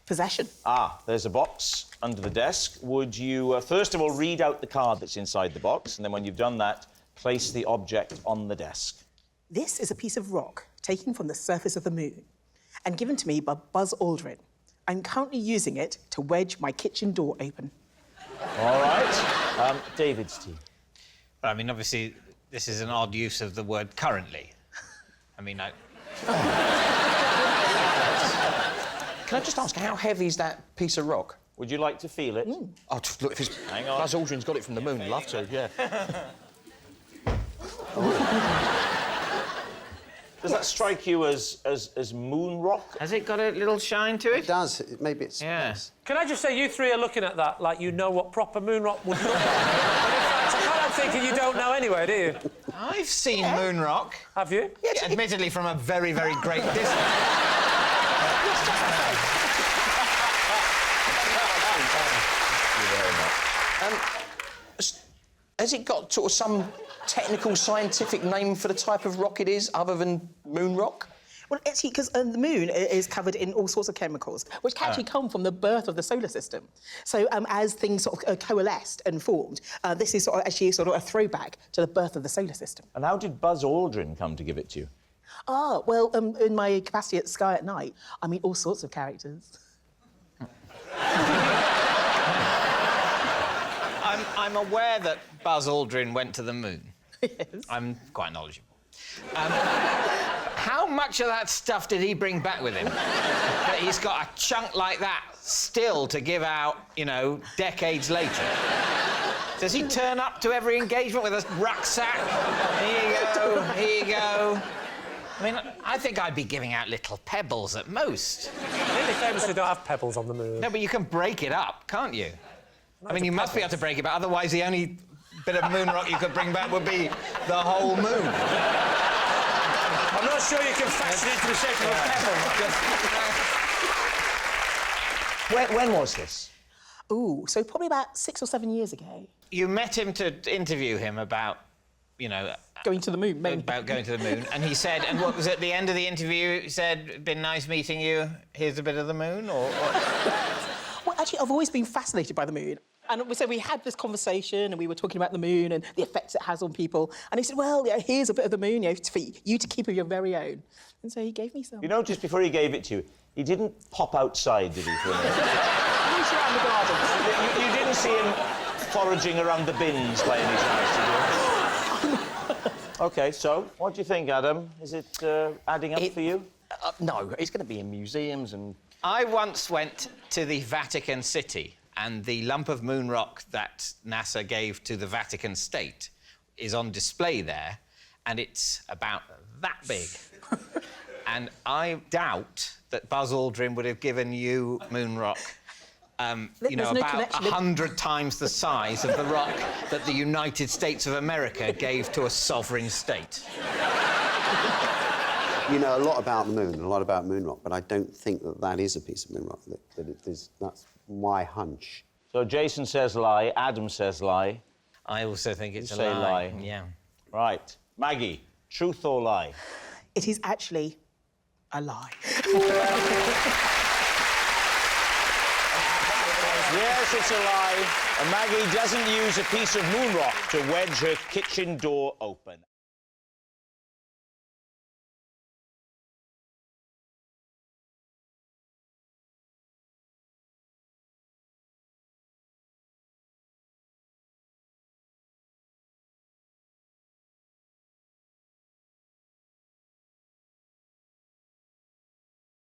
possession. Ah, there's a box under the desk. Would you, first of all, read out the card that's inside the box, and then when you've done that, place the object on the desk. This is a piece of rock taken from the surface of the moon and given to me by Buzz Aldrin. I'm currently using it to wedge my kitchen door open. All right. David's team. Well, I mean, obviously, this is an odd use of the word currently. I mean, Can I just ask, how heavy is that piece of rock? Would you like to feel it? Oh, look, if it's... Hang on. Buzz Aldrin's got it from the moon. Love to, yeah. Does that strike you as moon rock? has it got a little shine to it? It does. Maybe it's... Yeah. Yes. Can I just say, you three are looking at that like you know what proper moon rock would look like. But in fact, I'm thinking you don't know anyway, do you? I've seen moon rock. Have you? Yeah, admittedly from a very, very great distance. Has it got sort of some technical, scientific name for the type of rock it is, other than moon rock? Well, actually, because the moon is covered in all sorts of chemicals, which actually come from the birth of the solar system. So as things sort of coalesced and formed, this is actually sort of a throwback to the birth of the solar system. And how did Buzz Aldrin come to give it to you? Ah, well, in my capacity at Sky at Night, I meet all sorts of characters. I'm aware that Buzz Aldrin went to the moon. Yes. I'm quite knowledgeable. How much of that stuff did he bring back with him? That he's got a chunk like that still to give out, you know, decades later? Does he turn up to every engagement with a rucksack? Here you go, here you go. I mean, I think I'd be giving out little pebbles at most. Really famously don't have pebbles on the moon. No, but you can break it up, can't you? I mean, you must be able to break it, but otherwise the only bit of moon rock you could bring back would be the whole moon. I'm not sure you can fashion it into the shape of a pebble. When was this? Ooh, so probably about 6 or 7 years ago. You met him to interview him about, you know... Going to the moon, mainly. About going to the moon, and he said... And what was at the end of the interview? He said, been nice meeting you, here's a bit of the moon, or what? Well, actually, I've always been fascinated by the moon. And so we had this conversation and we were talking about the moon and the effects it has on people. And he said, well, yeah, here's a bit of the moon, you know, for you to keep of your very own. And so he gave me some. You know, just before he gave it to you, he didn't pop outside, did he, for a minute? He's around the garden. You didn't see him foraging around the bins by any chance, did you? OK, so what do you think, Adam? Is it adding up for you? No, it's going to be in museums and... I once went to the Vatican City, and the lump of moon rock that NASA gave to the Vatican State is on display there, and it's about that big. And I doubt that Buzz Aldrin would have given you moon rock, you know, about 100 times the size of the rock that the United States of America gave to a sovereign state. You know a lot about the moon and a lot about moon rock, but I don't think that that is a piece of moon rock. That it is. That's my hunch. So Jason says lie, Adam says lie. I also think it's You a say lie. lie. Yeah. Right. Maggie, truth or lie? It is actually a lie. Yes, it's a lie. And Maggie doesn't use a piece of moon rock to wedge her kitchen door open.